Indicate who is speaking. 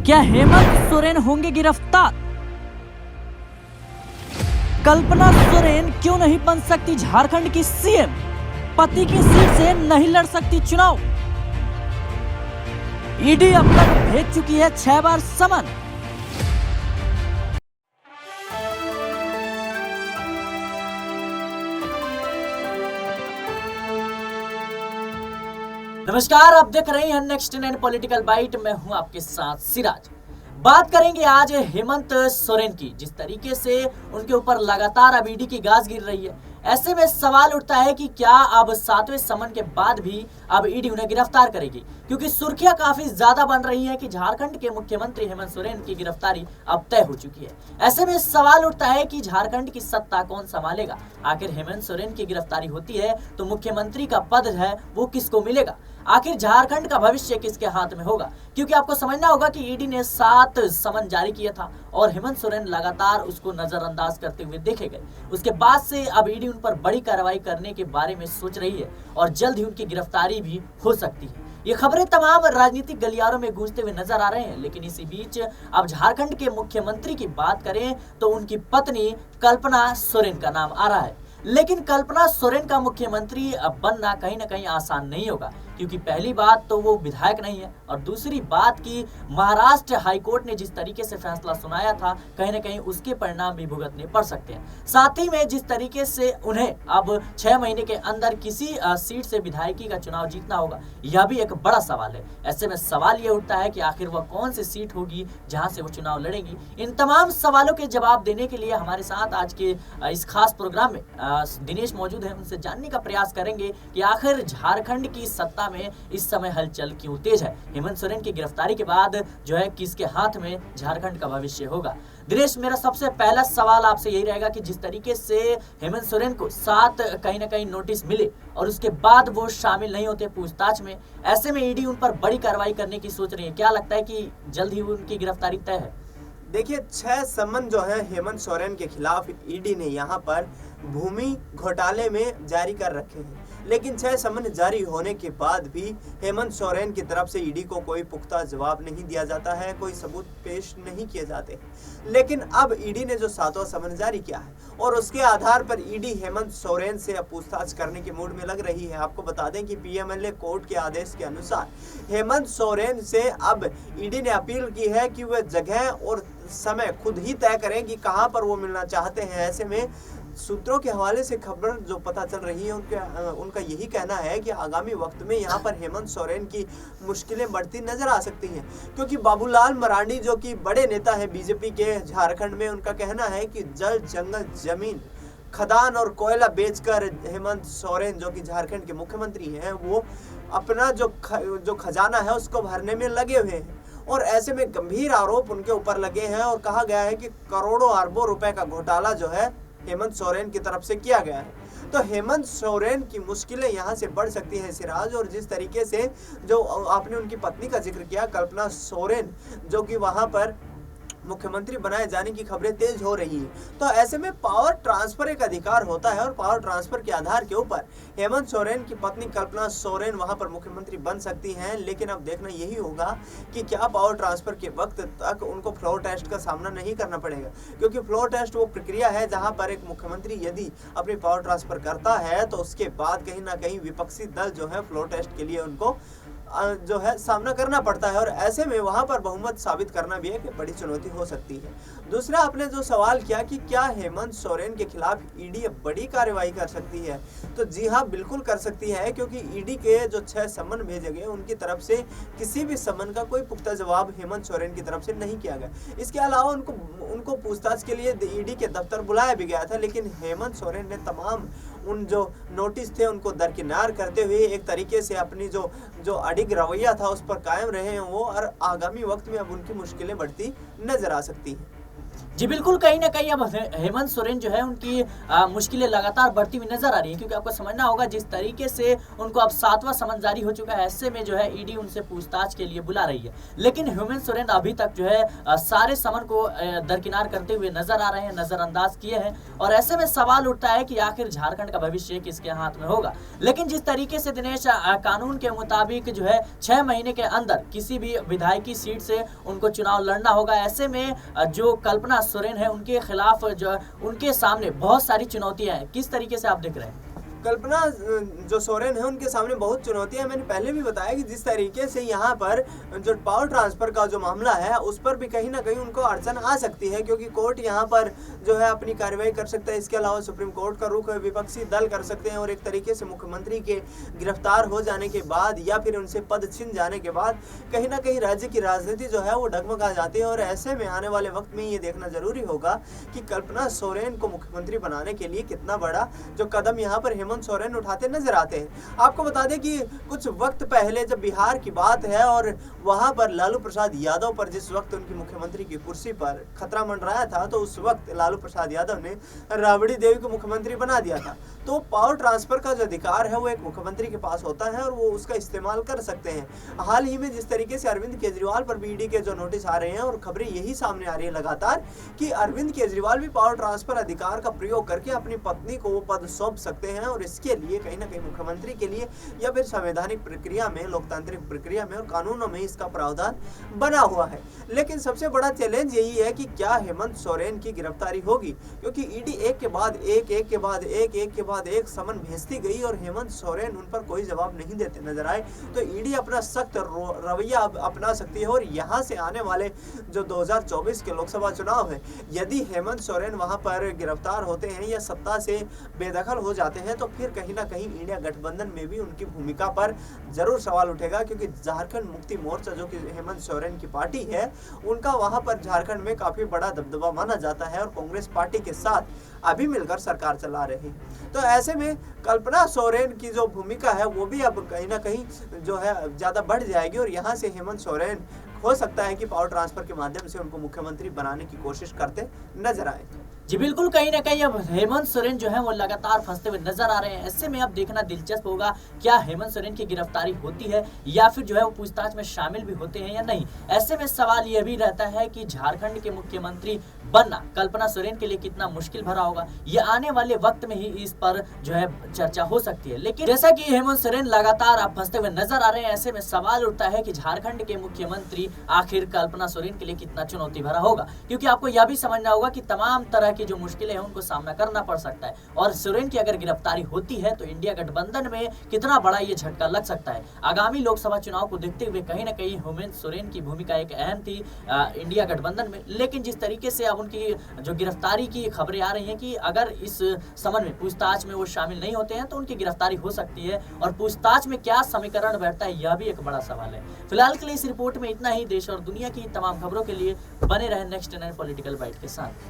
Speaker 1: क्या हेमंत सोरेन होंगे गिरफ्तार? कल्पना सोरेन क्यों नहीं बन सकती झारखंड की सीएम? पति की सीट से नहीं लड़ सकती चुनाव? ईडी अब तक भेज चुकी है 6 बार समन। नमस्कार, आप देख रहे हैं नेक्स्ट 9 पॉलिटिकल बाइट। मैं हूं आपके साथ सिराज। बात करेंगे आज हेमंत सोरेन की। जिस तरीके से उनके ऊपर लगातार अब ईडी की गाज गिर रही है, ऐसे में सवाल उठता है कि क्या अब 7वें समन के बाद भी अब ईडी उन्हें गिरफ्तार करेगी, क्योंकि सुर्खियां काफी ज्यादा बन रही है कि झारखंड के मुख्यमंत्री हेमंत सोरेन की गिरफ्तारी अब तय हो चुकी है। ऐसे में सवाल उठता है कि झारखंड की सत्ता कौन संभालेगा? आखिर हेमंत सोरेन की गिरफ्तारी होती है तो मुख्यमंत्री का पद है वो किसको मिलेगा? आखिर झारखंड का भविष्य किसके हाथ में होगा? क्योंकि आपको समझना होगा कि ईडी ने 7 समन जारी किया था और हेमंत सोरेन लगातार उसको नजरअंदाज करते हुए देखे गए। उसके बाद से अब ईडी उन पर बड़ी कार्रवाई करने के बारे में सोच रही है और जल्द ही उनकी गिरफ्तारी भी हो सकती है। ये खबरें तमाम राजनीतिक गलियारों में गूंजते हुए नजर आ रहे हैं, लेकिन इसी बीच अब झारखंड के मुख्यमंत्री की बात करें तो उनकी पत्नी कल्पना सोरेन का नाम आ रहा है। लेकिन कल्पना सोरेन का मुख्यमंत्री बनना कहीं ना कहीं आसान नहीं होगा, क्योंकि पहली बात तो वो विधायक नहीं है और दूसरी बात कि महाराष्ट्र हाईकोर्ट ने जिस तरीके से फैसला सुनाया था, कहीं ना कहीं उसके परिणाम भी भुगतने पड़ सकते हैं। साथ ही में जिस तरीके से उन्हें अब 6 महीने के अंदर किसी सीट से विधायकी का चुनाव जीतना होगा, यह भी एक बड़ा सवाल है। ऐसे में सवाल ये उठता है कि आखिर वह कौन सी सीट होगी जहां से वो चुनाव लड़ेंगी। इन तमाम सवालों के जवाब देने के लिए हमारे साथ आज के इस खास प्रोग्राम में दिनेश मौजूद है। उनसे जानने का प्रयास करेंगे कि आखिर झारखंड की सत्ता में इस समय हलचल क्यों तेज है। हेमंत सोरेन की गिरफ्तारी के बाद जो है किसके हाथ में झारखंड का भविष्य होगा? दिनेश, मेरा सबसे पहला सवाल आपसे यही रहेगा कि जिस तरीके से हेमंत सोरेन को 7 कहीं ना कहीं नोटिस मिले और उसके बाद वो शामिल नहीं होते पूछताछ में, ऐसे में ईडी उन पर बड़ी कार्रवाई करने की सोच रही है। क्या लगता है कि जल्द ही उनकी गिरफ्तारी तय है?
Speaker 2: देखिए, 6 समन जो है हेमंत सोरेन के खिलाफ ईडी ने यहाँ पर भूमि घोटाले में जारी कर रखे हैं, लेकिन 6 समन जारी होने के बाद भी हेमंत सोरेन की तरफ से ईडी को कोई पुख्ता जवाब नहीं दिया जाता है, कोई सबूत पेश नहीं किए जाते। लेकिन अब ईडी ने जो 7वां समन जारी किया है और उसके आधार पर ईडी हेमंत सोरेन से अब पूछताछ करने के मूड में लग रही है। आपको बता दें कि पीएमएलए कोर्ट के आदेश के अनुसार हेमंत सोरेन से अब ईडी ने अपील की है कि वह जगह और समय खुद ही तय करें कि कहां पर वो मिलना चाहते हैं। ऐसे में सूत्रों के हवाले से खबर जो पता चल रही है उनका यही कहना है कि आगामी वक्त में यहाँ पर हेमंत सोरेन की मुश्किलें बढ़ती नजर आ सकती हैं, क्योंकि बाबूलाल मरांडी जो कि बड़े नेता है बीजेपी के झारखंड में, उनका कहना है कि जल जंगल जमीन खदान और कोयला बेचकर हेमंत सोरेन जो कि झारखंड के मुख्यमंत्री हैं, वो अपना जो खजाना है उसको भरने में लगे हुए हैं। और ऐसे में गंभीर आरोप उनके ऊपर लगे हैं और कहा गया है कि करोड़ों अरबों रुपए का घोटाला जो है हेमंत सोरेन की तरफ से किया गया है। तो हेमंत सोरेन की मुश्किलें यहाँ से बढ़ सकती हैं सिराज। और जिस तरीके से जो आपने उनकी पत्नी का जिक्र किया, कल्पना सोरेन, जो कि वहां पर मुख्यमंत्री बनाए जाने की खबरें तेज हो रही है, तो ऐसे में पावर ट्रांसफर एक अधिकार होता है और पावर ट्रांसफर के आधार के ऊपर हेमंत सोरेन की पत्नी कल्पना सोरेन वहां पर मुख्यमंत्री बन सकती हैं। लेकिन अब देखना यही होगा कि क्या पावर ट्रांसफर के वक्त तक उनको फ्लोर टेस्ट का सामना नहीं करना पड़ेगा, क्योंकि फ्लोर टेस्ट वो प्रक्रिया है जहां पर एक मुख्यमंत्री यदि अपनी पावर ट्रांसफर करता है तो उसके बाद कहीं ना कहीं विपक्षी दल जो है फ्लोर टेस्ट के लिए उनको जो है सामना करना पड़ता है और ऐसे में वहां पर बहुमत साबित करना भी एक बड़ी चुनौती हो सकती है। दूसरा, आपने जो सवाल किया कि क्या हेमंत सोरेन के खिलाफ ईडी बड़ी कार्रवाई कर सकती है, तो जी हाँ, बिल्कुल कर सकती है, क्योंकि ईडी के जो 6 समन भेजे गए उनकी तरफ से किसी भी समन का कोई पुख्ता जवाब हेमंत सोरेन की तरफ से नहीं किया गया। इसके अलावा उनको पूछताछ के लिए ईडी के दफ्तर बुलाया भी गया था, लेकिन हेमंत सोरेन ने तमाम उन जो नोटिस थे उनको दरकिनार करते हुए एक तरीके से अपनी जो अडिग रवैया था उस पर कायम रहे हैं वो, और आगामी वक्त में अब उनकी मुश्किलें बढ़ती नजर आ सकती हैं।
Speaker 1: जी बिल्कुल, कहीं न कहीं अब हेमंत सोरेन जो है उनकी मुश्किलें लगातार बढ़ती हुई नज़र आ रही हैं, क्योंकि आपको समझना होगा जिस तरीके से उनको अब 7वां समन जारी हो चुका है, ऐसे में जो है ईडी उनसे पूछताछ के लिए बुला रही है। लेकिन हेमंत सोरेन अभी तक जो है सारे समन को दरकिनार करते हुए नज़र आ रहे हैं, नज़रअंदाज किए हैं, और ऐसे में सवाल उठता है कि आखिर झारखंड का भविष्य किसके हाथ में होगा। लेकिन जिस तरीके से दिनेश कानून के मुताबिक जो है 6 महीने के अंदर किसी भी विधायकी सीट से उनको चुनाव लड़ना होगा, ऐसे में जो कल्पना सोरेन है उनके खिलाफ जो उनके सामने बहुत सारी चुनौतियां हैं। किस तरीके से आप देख रहे हैं?
Speaker 2: कल्पना जो सोरेन है उनके सामने बहुत चुनौतियां हैं। मैंने पहले भी बताया कि जिस तरीके से यहाँ पर जो पावर ट्रांसफर का जो मामला है उस पर भी कहीं ना कहीं उनको अड़चन आ सकती है, क्योंकि कोर्ट यहाँ पर जो है अपनी कार्रवाई कर सकता है। इसके अलावा सुप्रीम कोर्ट का रुख विपक्षी दल कर सकते हैं, और एक तरीके से मुख्यमंत्री के गिरफ्तार हो जाने के बाद या फिर उनसे पद छिन जाने के बाद कहीं ना कहीं राज्य की राजनीति जो है वो डगमगा जाती है। और ऐसे में आने वाले वक्त में ये देखना जरूरी होगा कि कल्पना सोरेन को मुख्यमंत्री बनाने के लिए कितना बड़ा जो कदम यहाँ पर हेमंत सोरेन उठाते नजर आते हैं। आपको बता दें कि कुछ वक्त पहले जब बिहार की बात है और वहां पर लालू प्रसाद यादव पर जिस वक्त उनकी मुख्यमंत्री की कुर्सी पर खतरा मंडराया था, तो उस वक्त लालू प्रसाद यादव ने राबड़ी देवी को मुख्यमंत्री बना दिया था। तो पावर ट्रांसफर का जो अधिकार है वो एक मुख्यमंत्री के पास होता है और वो उसका इस्तेमाल कर सकते हैं। हाल ही में जिस तरीके से अरविंद केजरीवाल पर भी ईडी के जो नोटिस आ रहे हैं और खबरें यही सामने आ रही है लगातार कि अरविंद केजरीवाल भी पावर ट्रांसफर अधिकार का प्रयोग करके अपनी पत्नी को वो पद सौंप सकते हैं, और इसके लिए कहीं ना कहीं मुख्यमंत्री के लिए या फिर संवैधानिक प्रक्रिया में, लोकतांत्रिक प्रक्रिया में और कानूनों में इसका प्रावधान बना हुआ है। लेकिन सबसे बड़ा चैलेंज यही है कि क्या हेमंत सोरेन की गिरफ्तारी होगी, क्योंकि ईडी एक के बाद एक समन भेजती गई और हेमंत सोरेन उन पर कोई जवाब नहीं देते नजर आए। तो ईडी अपना सख्त रवैया अपना सकती है, और यहाँ से आने वाले जो 2024 के लोकसभा चुनाव है, यदि हेमंत सोरेन वहां पर गिरफ्तार होते हैं या सत्ता से बेदखल हो जाते हैं, तो फिर कहीं ना कहीं इंडिया गठबंधन में भी उनकी भूमिका पर जरूर सवाल उठेगा। क्योंकि झारखंड मुक्ति मोर्चा जो कि हेमंत सोरेन की पार्टी है, उनका वहां पर झारखंड में काफी बड़ा दबदबा माना जाता है और कांग्रेस पार्टी के साथ अभी मिलकर सरकार चला रहे हैं। तो ऐसे में कल्पना सोरेन की जो भूमिका है वो भी अब कहीं ना कहीं जो है ज्यादा बढ़ जाएगी, और यहाँ से हेमंत सोरेन हो सकता है कि पावर ट्रांसफर के माध्यम से उनको मुख्यमंत्री बनाने की कोशिश करते नजर आए।
Speaker 1: जी बिल्कुल, कहीं ना कहीं अब हेमंत सोरेन जो है वो लगातार फंसते हुए नजर आ रहे हैं। ऐसे में अब देखना दिलचस्प होगा क्या हेमंत सोरेन की गिरफ्तारी होती है या फिर जो है वो पूछताछ में शामिल भी होते हैं या नहीं। ऐसे में सवाल यह भी रहता है कि झारखंड के मुख्यमंत्री बनना कल्पना सोरेन के लिए कितना मुश्किल भरा होगा। ये आने वाले वक्त में ही इस पर जो है चर्चा हो सकती है। लेकिन जैसा कि हेमंत सोरेन लगातार अब फंसते हुए नजर आ रहे हैं, ऐसे में सवाल उठता है कि झारखंड के मुख्यमंत्री आखिर कल्पना सोरेन के लिए कितना चुनौती भरा होगा, क्योंकि आपको यह भी समझना होगा कि तमाम तरह की जो मुश्किलें हैं उनको सामना करना पड़ सकता है। और सोरेन की अगर गिरफ्तारी होती है तो इंडिया गठबंधन में कितना बड़ा ये झटका लग सकता है। आगामी लोकसभा चुनाव को देखते हुए कहीं ना कहीं हेमंत सोरेन की भूमिका एक अहम थी इंडिया गठबंधन में। लेकिन जिस तरीके से अब उनकी जो गिरफ्तारी की खबरें आ रही हैं कि अगर इस समन में पूछताछ में वो शामिल नहीं होते हैं तो उनकी गिरफ्तारी हो सकती है, और पूछताछ में क्या समीकरण बैठता है यह भी एक बड़ा सवाल है। फिलहाल के लिए इस रिपोर्ट में इतना ही। देश और दुनिया की तमाम खबरों के लिए बने रहे नेक्स्ट 9 पॉलिटिकल बाइट के साथ।